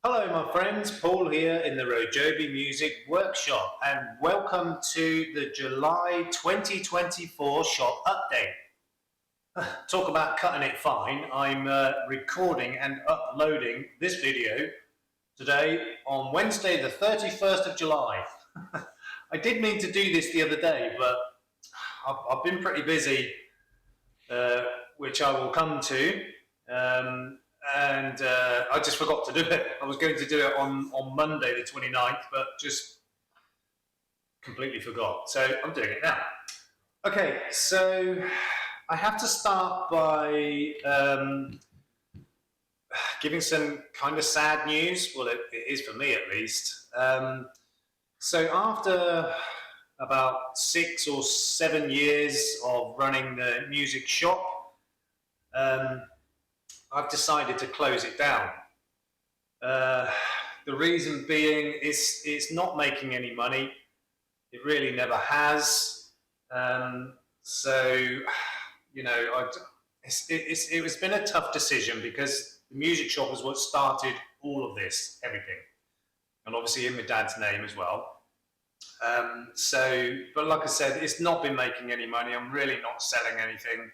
Hello my friends, Paul here in the RoJoBe Music Workshop and welcome to the July 2024 shop update. Talk about cutting it fine, I'm recording and uploading this video today on Wednesday the 31st of July. I did mean to do this the other day, but I've been pretty busy, which I will come to. And I just forgot to do it. I was going to do it on Monday the 29th, but just completely forgot. So I'm doing it now. Okay, so I have to start by giving some kind of sad news. Well, it is for me at least. So after about 6 or 7 years of running the music shop, I've decided to close it down. The reason being it's not making any money. It really never has. So, you know, it's been a tough decision because the music shop is what started all of this, everything. And obviously in my dad's name as well. But like I said, it's not been making any money. I'm really not selling anything.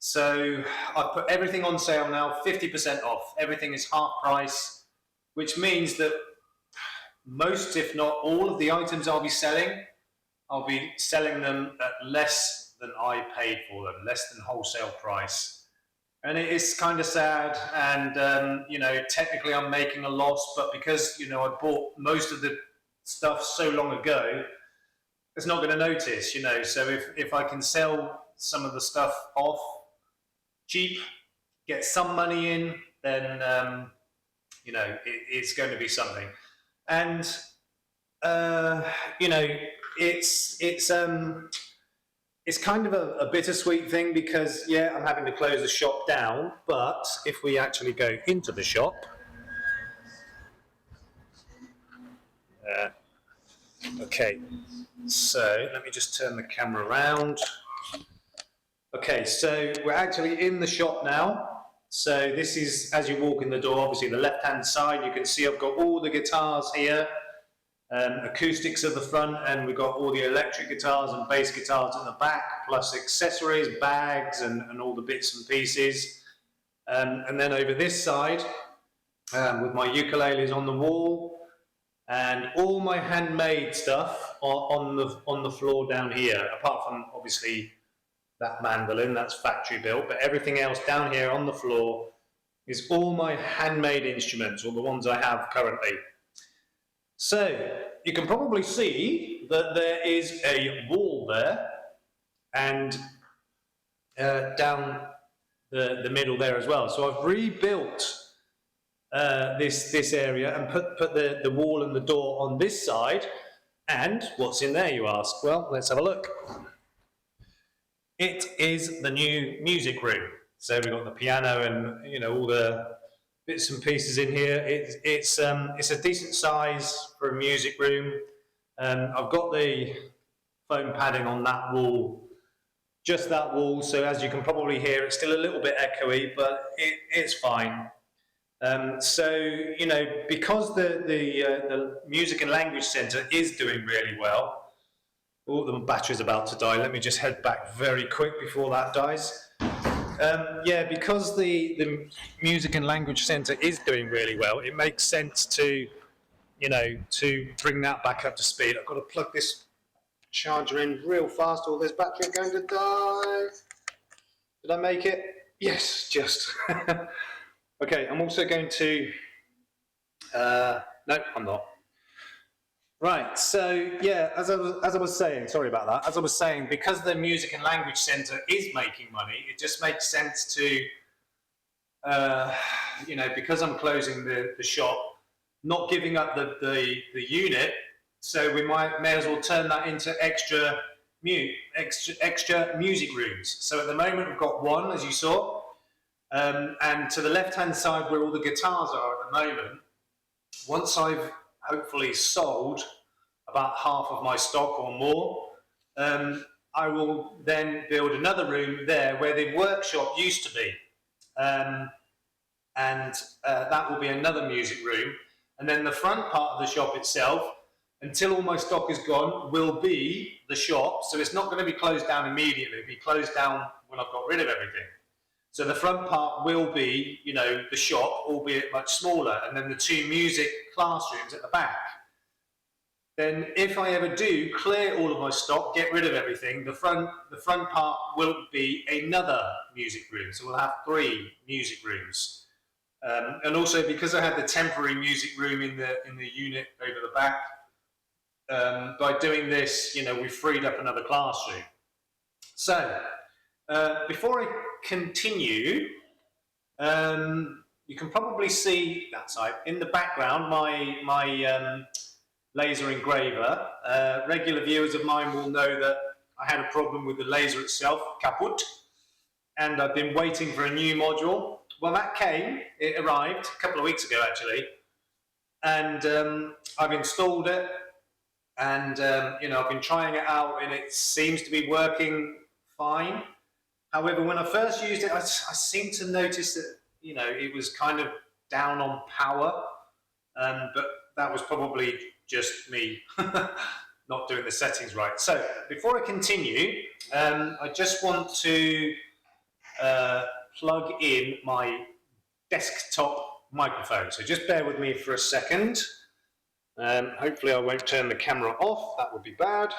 So I've put everything on sale now, 50% off. Everything is half price, which means that most, if not all, of the items I'll be selling them at less than I paid for them, less than wholesale price. And it is kind of sad. And, you know, technically I'm making a loss, but because, you know, I bought most of the stuff so long ago, it's not going to notice, you know. So if I can sell some of the stuff off cheap, get some money in, then you know it's going to be something. And you know it's kind of a bittersweet thing because yeah, I'm having to close the shop down. But if we actually go into the shop, okay. So let me just turn the camera around. Okay, so we're actually in the shop now. So this is, as you walk in the door, obviously the left-hand side, you can see I've got all the guitars here, acoustics at the front, and we've got all the electric guitars and bass guitars at the back, plus accessories, bags, and all the bits and pieces. And then over this side, with my ukuleles on the wall, and all my handmade stuff on the floor down here, apart from obviously that mandolin, that's factory built, but everything else down here on the floor is all my handmade instruments, or the ones I have currently. So you can probably see that there is a wall there, and down the middle there as well. So I've rebuilt this area and put the wall and the door on this side. And what's in there, you ask? Well, let's have a look. It is the new music room. So we've got the piano and, you know, all the bits and pieces in here. It's a decent size for a music room. I've got the foam padding on that wall, just that wall. So as you can probably hear, it's still a little bit echoey, but it's fine. So, you know, because the Music and Language Centre is doing really well. Oh, the battery's about to die. Let me just head back very quick before that dies. Yeah, because the Music and Language Centre is doing really well, it makes sense to, you know, to bring that back up to speed. I've got to plug this charger in real fast, or this battery going to die. Did I make it? Yes, just. Okay, I'm also going to... no, I'm not. Right, so yeah, as I was saying, sorry about that. As I was saying, because the Music and Language Centre is making money, it just makes sense to, you know, because I'm closing the shop, not giving up the unit. So we may as well turn that into extra music rooms. So at the moment we've got one, as you saw, and to the left-hand side where all the guitars are at the moment. Once I've hopefully sold about half of my stock or more, I will then build another room there where the workshop used to be, and that will be another music room. And then the front part of the shop itself, until all my stock is gone, will be the shop. So it's not going to be closed down immediately. It'll be closed down when I've got rid of everything. So the front part will be, you know, the shop, albeit much smaller, and then the 2 music classrooms at the back. Then if I ever do clear all of my stock, get rid of everything, the front part will be another music room. So we'll have 3 music rooms. And also because I had the temporary music room in the unit over the back, by doing this, you know, we've freed up another classroom. So before I continue, you can probably see that side in the background my laser engraver. Regular viewers of mine will know that I had a problem with the laser itself, kaput, and I've been waiting for a new module. Well, that came, it arrived a couple of weeks ago actually, and I've installed it, and you know, I've been trying it out and it seems to be working fine. However, when I first used it, I seemed to notice that, you know, it was kind of down on power, but that was probably just me not doing the settings right. So before I continue, I just want to plug in my desktop microphone. So just bear with me for a second. Hopefully I won't turn the camera off, that would be bad.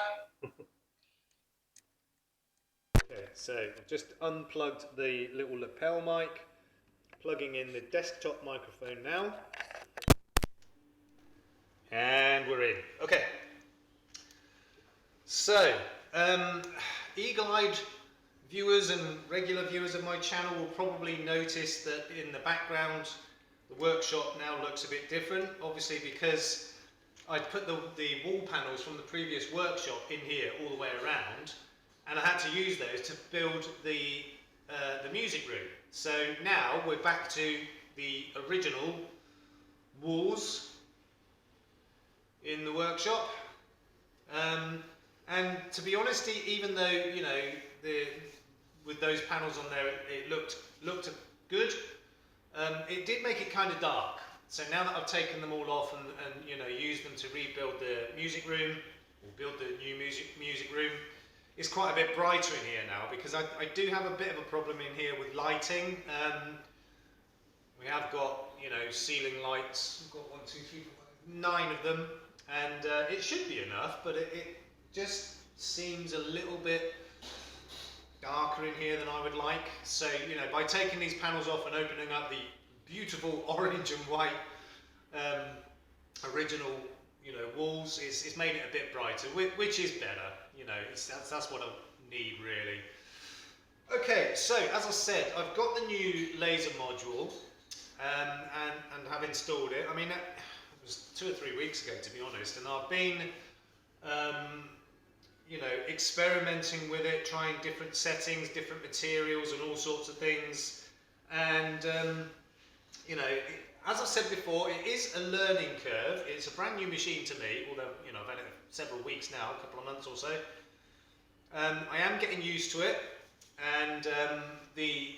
Okay, so I've just unplugged the little lapel mic, plugging in the desktop microphone now. And we're in. Okay. So, eagle-eyed viewers and regular viewers of my channel will probably notice that in the background the workshop now looks a bit different, obviously because I'd put the wall panels from the previous workshop in here all the way around, and I had to use those to build the music room. So now we're back to the original walls in the workshop, and to be honest, even though, you know, with those panels on there it looked good, it did make it kind of dark. So now that I've taken them all off and you know, used them to rebuild the music room, or build the new music room, it's quite a bit brighter in here now, because I do have a bit of a problem in here with lighting. We have got, you know, ceiling lights. We've got 1, 2, 3, 4, 5, 9 of them, and it should be enough, but it just seems a little bit darker in here than I would like. So, you know, by taking these panels off and opening up the beautiful orange and white original, you know, walls, it's made it a bit brighter, which is better. You know, that's what I need really. Okay, so as I said, I've got the new laser module and have installed it. I mean, it was 2 or 3 weeks ago, to be honest, and I've been you know, experimenting with it, trying different settings, different materials and all sorts of things, and you know, as I've said before, it is a learning curve. It's a brand new machine to me, although, you know, I've had it several weeks now, a couple of months or so. I am getting used to it, and the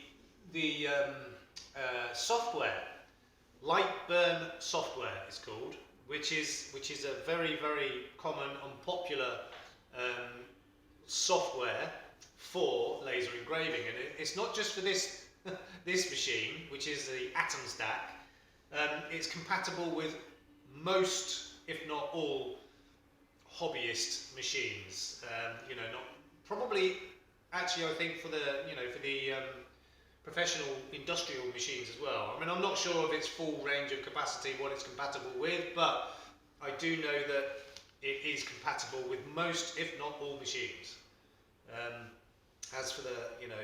software, Lightburn software is called, which is a very, very common and popular software for laser engraving, and it's not just for this this machine, which is the Atom Stack. It's compatible with most, if not all, hobbyist machines. You know, not probably, actually, I think for the, you know, for the professional industrial machines as well. I mean, I'm not sure of its full range of capacity, what it's compatible with, but I do know that it is compatible with most, if not all, machines. As for the, you know,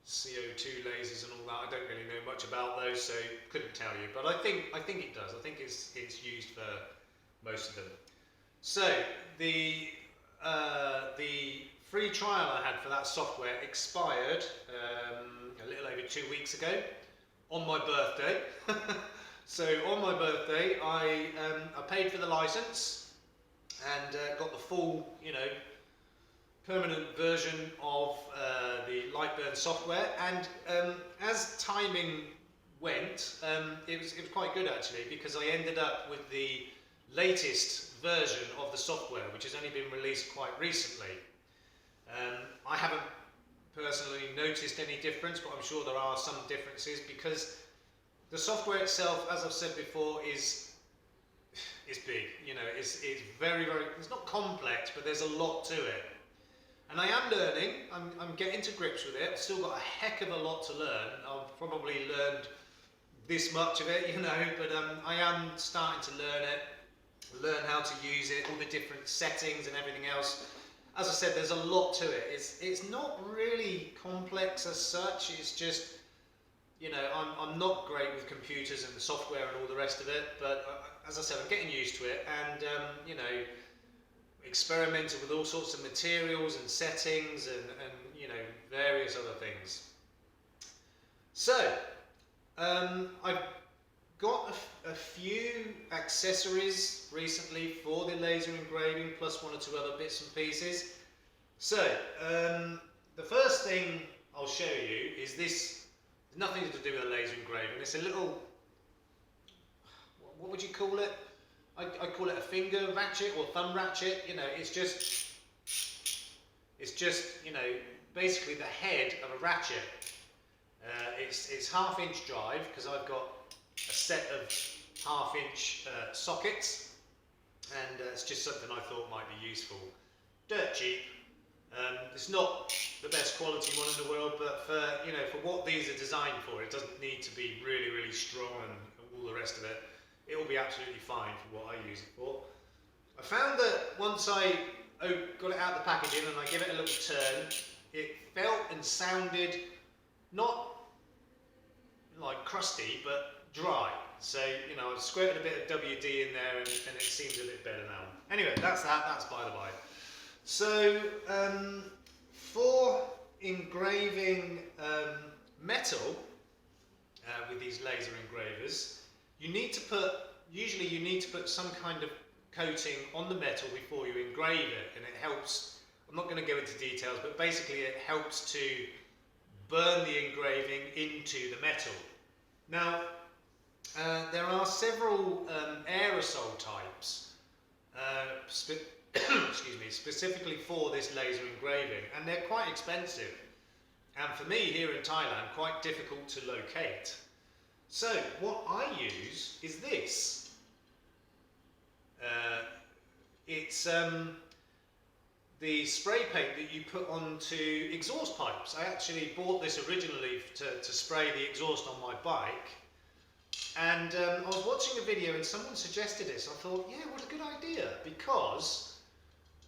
CO2 lasers and all that, I don't really know much about those, so couldn't tell you. But I think it does. I think it's used for most of them. So the free trial I had for that software expired a little over 2 weeks ago on my birthday. So on my birthday, I paid for the license and got the full, you know, permanent version of the Lightburn software. And as timing it was quite good actually, because I ended up with the latest version of the software, which has only been released quite recently. I haven't personally noticed any difference, but I'm sure there are some differences, because the software itself, as I've said before, is big. You know, it's very, it's not complex, but there's a lot to it. And I am learning, I'm getting to grips with it. I've still got a heck of a lot to learn. I've probably learned this much of it, you know, but I am starting to learn how to use it, all the different settings and everything else. As I said, there's a lot to it. It's not really complex as such. It's just, you know, I'm not great with computers and software and all the rest of it, but as I said, I'm getting used to it, and you know, experimented with all sorts of materials and settings and you know, various other things. So I've got a few accessories recently for the laser engraving, plus one or two other bits and pieces. So the first thing I'll show you is this. Nothing to do with a laser engraving. It's a little, what would you call it? I call it a finger ratchet or thumb ratchet. You know, it's just, you know, basically the head of a ratchet. It's 1/2 inch drive, because I've got a set of 1/2 inch sockets, and it's just something I thought might be useful. Dirt cheap. It's not the best quality one in the world, but for, you know, for what these are designed for, it doesn't need to be really, really strong and all the rest of it. It will be absolutely fine for what I use it for. I found that once I got it out of the packaging and I give it a little turn, it felt and sounded not like crusty, but dry. So, you know, I've squirted a bit of WD in there, and it seems a bit better now. Anyway, that's by the by. So, for engraving metal with these laser engravers, usually you need to put some kind of coating on the metal before you engrave it, and it helps. I'm not going to go into details, but basically it helps to burn the engraving into the metal. Now, there are several aerosol types, excuse me, specifically for this laser engraving, and they're quite expensive, and for me here in Thailand, quite difficult to locate. So what I use is this. It's the spray paint that you put onto exhaust pipes. I actually bought this originally to spray the exhaust on my bike, and I was watching a video and someone suggested this. I thought, yeah, what a good idea, because,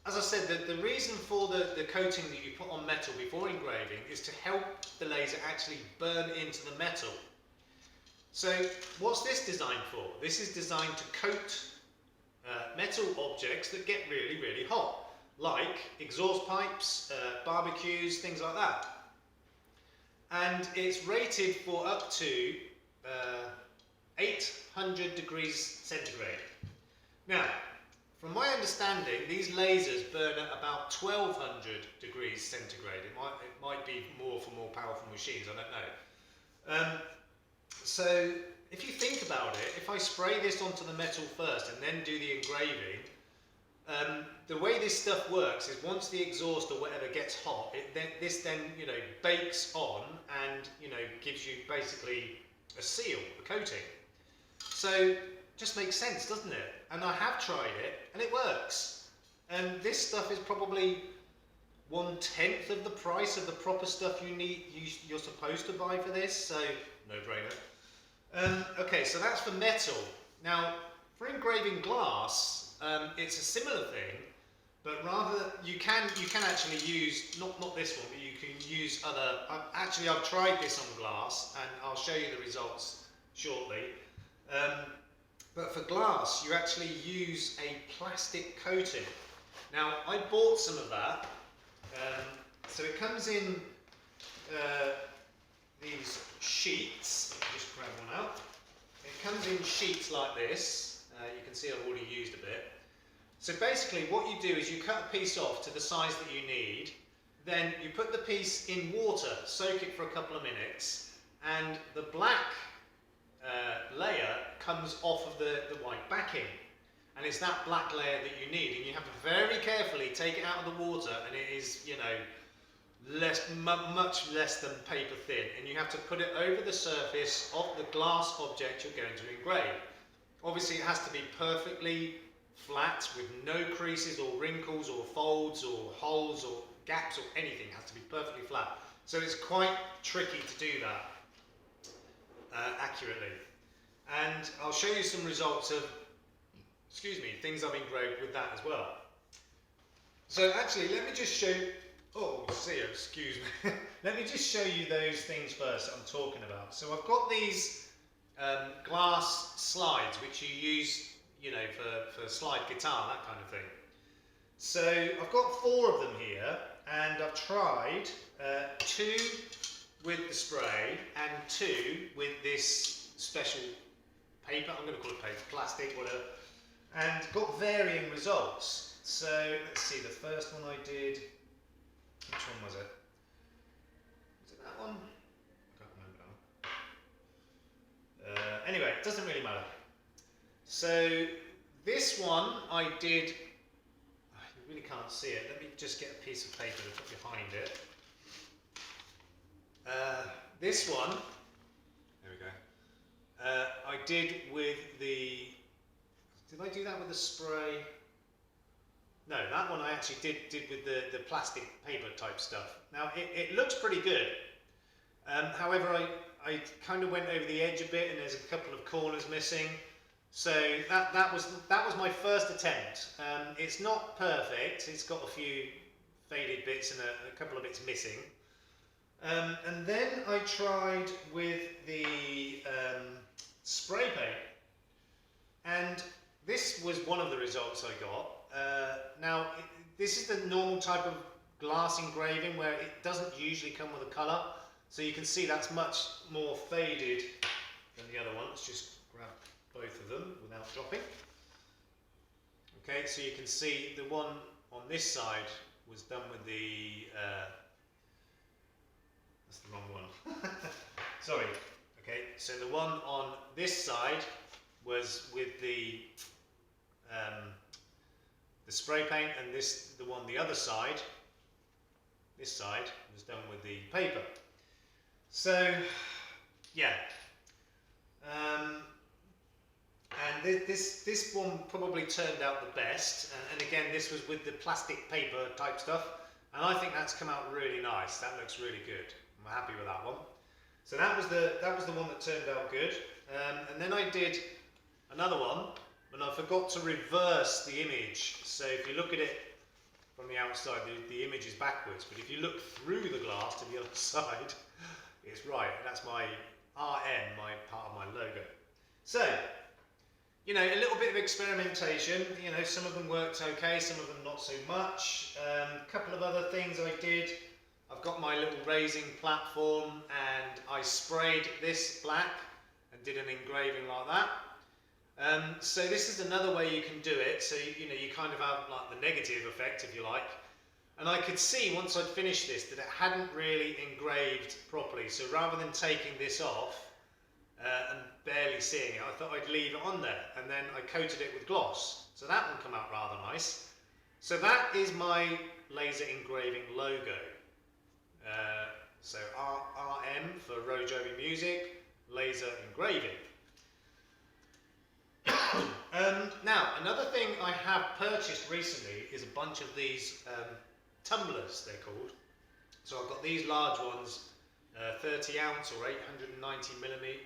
as I said, the reason for the coating that you put on metal before engraving is to help the laser actually burn into the metal. So what's this designed for? This is designed to coat metal objects that get really, really hot, like exhaust pipes, barbecues, things like that. And it's rated for up to 800 degrees centigrade. Now, from my understanding, these lasers burn at about 1200 degrees centigrade. It might be more for more powerful machines, I don't know. So if you think about it, if I spray this onto the metal first and then do the engraving, the way this stuff works is once the exhaust or whatever gets hot, this then, you know, bakes on and, you know, gives you basically a seal, a coating. So just makes sense, doesn't it? And I have tried it and it works. And this stuff is probably 1/10 of the price of the proper stuff you're supposed to buy for this, so no brainer. Okay, so that's for metal. Now, for engraving glass, it's a similar thing, but rather you can actually use not this one, but you can use other. I've tried this on glass, and I'll show you the results shortly. But for glass, you actually use a plastic coating. Now, I bought some of that. So it comes in these sheets. Let me just grab one out. It comes in sheets like this. You can see I've already used a bit. So basically what you do is you cut a piece off to the size that you need, then you put the piece in water, soak it for a couple of minutes, and the black layer comes off of the white backing. And it's that black layer that you need, and you have to very carefully take it out of the water, and it is, you know, much less than paper thin, and you have to put it over the surface of the glass object you're going to engrave. Obviously it has to be perfectly flat with no creases or wrinkles or folds or holes or gaps or anything. It has to be perfectly flat. So it's quite tricky to do that accurately. And I'll show you some results of, things I've engraved with that as well. So actually, let me just show, excuse me. Let me just show you those things first that I'm talking about. So I've got these glass slides which you use, you know, for slide guitar, that kind of thing. So I've got 4 of them here, and I've tried 2 with the spray and 2 with this special paper. I'm going to call it paper, plastic, whatever, and got varying results. So let's see, the first one I did, which one was it? Was it that one? I can't remember now. Anyway, it doesn't really matter. So this one I did, you really can't see it, let me just get a piece of paper to put behind it. This one, there we go, I did with the, did I do that with the spray? No, that one I actually did with the plastic paper type stuff. Now it looks pretty good. However, I kind of went over the edge a bit, and there's a couple of corners missing. So that was my first attempt. It's not perfect. It's got a few faded bits and a couple of bits missing. And then I tried with the spray paint, and this was one of the results I got. Now, this is the normal type of glass engraving where it doesn't usually come with a colour, so you can see that's much more faded than the other one. Let's just grab both of them without dropping. Okay, so you can see the one on this side was done with the, that's the wrong one, sorry. Okay, so the one on this side was with the spray paint, and the one the other side, this side, was done with the paper. So yeah, and this one probably turned out the best, and again this was with the plastic paper type stuff, and I think that's come out really nice. That looks really good. I'm happy with that one. So that was the one that turned out good, and then I did another one, and I forgot to reverse the image. So if you look at it from the outside, the image is backwards, but if you look through the glass to the other side, it's right. That's my RM, my part of my logo. So, you know, a little bit of experimentation. You know, some of them worked okay, some of them not so much. A couple of other things I did. I've got my little raising platform, and I sprayed this black and did an engraving like that. So this is another way you can do it. So you know, you kind of have like the negative effect, if you like. And I could see once I'd finished this that it hadn't really engraved properly. So rather than taking this off and barely seeing it, I thought I'd leave it on there, and then I coated it with gloss. So that one came out rather nice. So that is my laser engraving logo. So RM for RoJoBe Music, laser engraving. Now, another thing I have purchased recently is a bunch of these tumblers, they're called. So I've got these large ones, 30 ounce or 890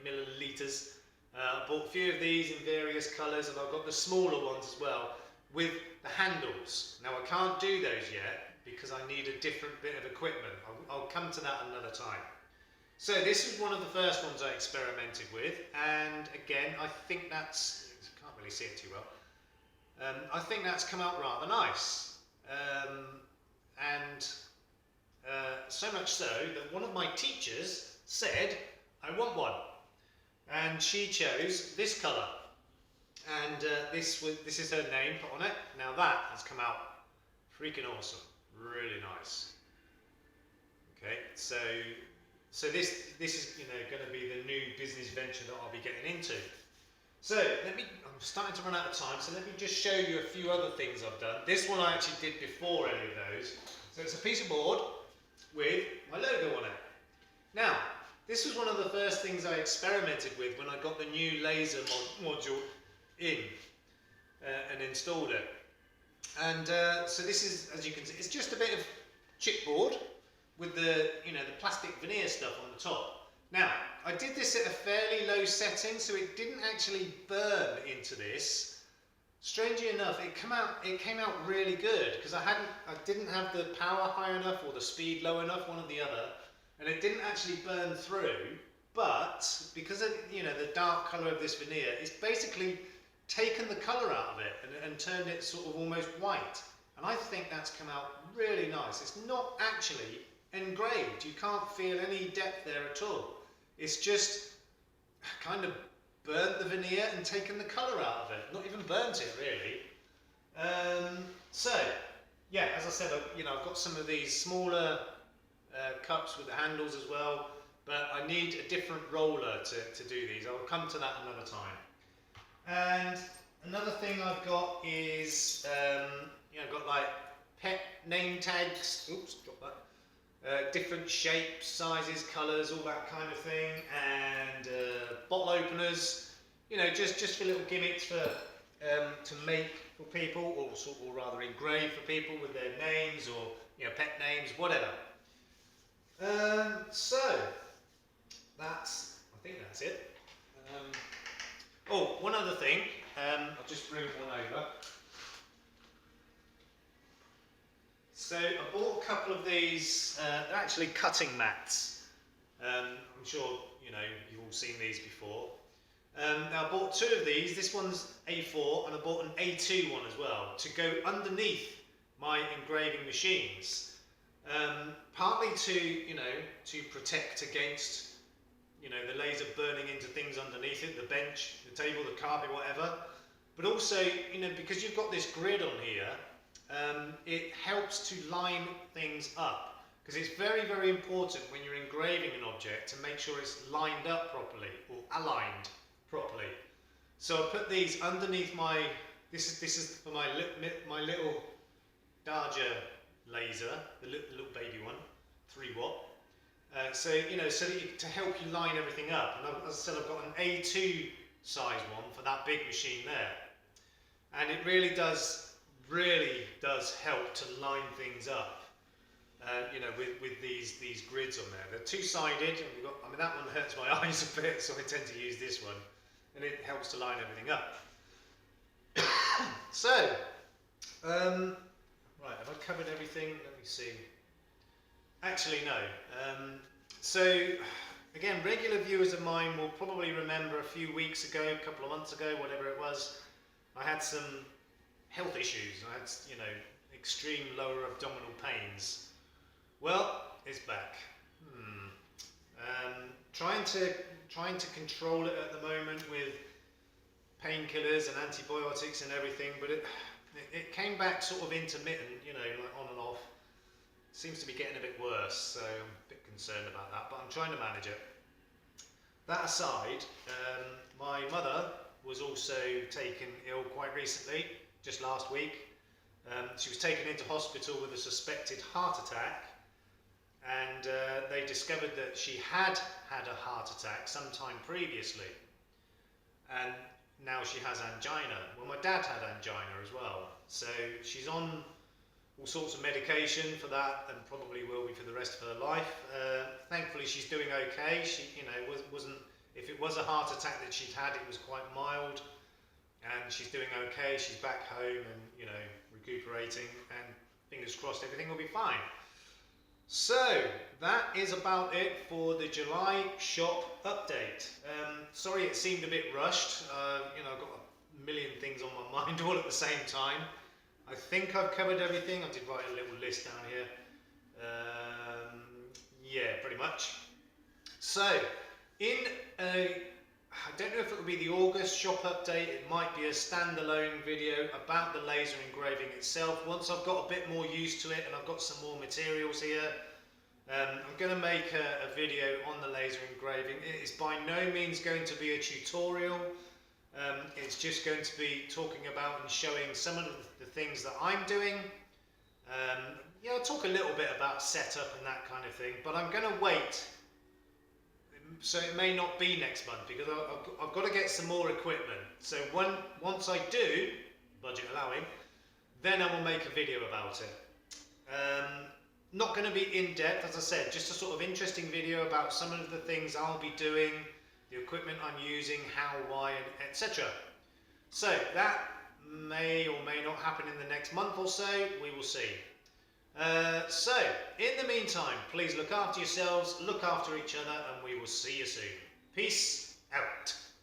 millilitres. I bought a few of these in various colours, and I've got the smaller ones as well with the handles. Now I can't do those yet because I need a different bit of equipment. I'll come to that another time. So this is one of the first ones I experimented with, and again I think that's, I can't really see it too well, I think that's come out rather nice, and so much so that one of my teachers said I want one, and she chose this colour, and this is her name put on it. Now that has come out freaking awesome, really nice. Okay, so So this is going to be the new business venture that I'll be getting into. So I'm starting to run out of time, so let me just show you a few other things I've done. This one I actually did before any of those. So it's a piece of board with my logo on it. Now, this was one of the first things I experimented with when I got the new laser module in and installed it. And so this is, as you can see, it's just a bit of chipboard with the plastic veneer stuff on the top. Now, I did this at a fairly low setting, so it didn't actually burn into this. Strangely enough, it came out really good because I didn't have the power high enough or the speed low enough, one or the other, and it didn't actually burn through. But because of the dark colour of this veneer, it's basically taken the colour out of it and turned it sort of almost white. And I think that's come out really nice. It's not actually engraved. You can't feel any depth there at all. It's just kind of burnt the veneer and taken the colour out of it. Not even burnt it really. So yeah, as I said, I've got some of these smaller cups with the handles as well, but I need a different roller to do these. I'll come to that another time. And another thing I've got is I've got like pet name tags. Oops, drop that. Different shapes, sizes, colours, all that kind of thing, and bottle openers. Just for little gimmicks for to make for people, or rather engrave for people with their names or pet names, whatever. So I think that's it. Oh, one other thing. I'll just bring one over. So I bought a couple of these. They're actually cutting mats. I'm sure you've all seen these before. Now I bought two of these. This one's A4, and I bought an A2 one as well to go underneath my engraving machines. Partly to protect against the laser burning into things underneath it, the bench, the table, the carpet, whatever. But also because you've got this grid on here. It helps to line things up, because it's very, very important when you're engraving an object to make sure it's lined up properly or aligned properly. So I put these underneath my. This is for my little Darja laser, the little baby one, 3 watt. So that to help you line everything up. And as I said, I've got an A2 size one for that big machine there, and it really does help to line things up, with these grids on there. They're two-sided, and that one hurts my eyes a bit, so I tend to use this one, and it helps to line everything up. So, right, have I covered everything? Let me see. Actually, no. So, again, regular viewers of mine will probably remember a few weeks ago, a couple of months ago, whatever it was, I had some health issues. I had, extreme lower abdominal pains. Well, it's back. Trying to control it at the moment with painkillers and antibiotics and everything, but it came back sort of intermittent, like on and off. Seems to be getting a bit worse, so I'm a bit concerned about that, but I'm trying to manage it. That aside, my mother was also taken ill quite recently, just last week. She was taken into hospital with a suspected heart attack, and they discovered that she had had a heart attack sometime previously, and now she has angina. Well, my dad had angina as well, so she's on all sorts of medication for that, and probably will be for the rest of her life. Thankfully, she's doing okay. She, wasn't. If it was a heart attack that she'd had, it was quite mild, and she's doing okay. She's back home and recuperating, and fingers crossed everything will be fine. So that is about it for the July shop update. Sorry it seemed a bit rushed. I've got a million things on my mind all at the same time. I think I've covered everything. I did write a little list down here. Yeah, pretty much. So, I don't know if it will be the August shop update. It might be a standalone video about the laser engraving itself. Once I've got a bit more used to it and I've got some more materials here, I'm going to make a video on the laser engraving. It is by no means going to be a tutorial. It's just going to be talking about and showing some of the things that I'm doing. I'll talk a little bit about setup and that kind of thing, but I'm going to wait. So it may not be next month because I've got to get some more equipment. So once I do, budget allowing, then I will make a video about it. Not going to be in depth, as I said, just a sort of interesting video about some of the things I'll be doing, the equipment I'm using, how, why, and etc. So that may or may not happen in the next month or so, we will see. So, in the meantime, please look after yourselves, look after each other, and we will see you soon. Peace out.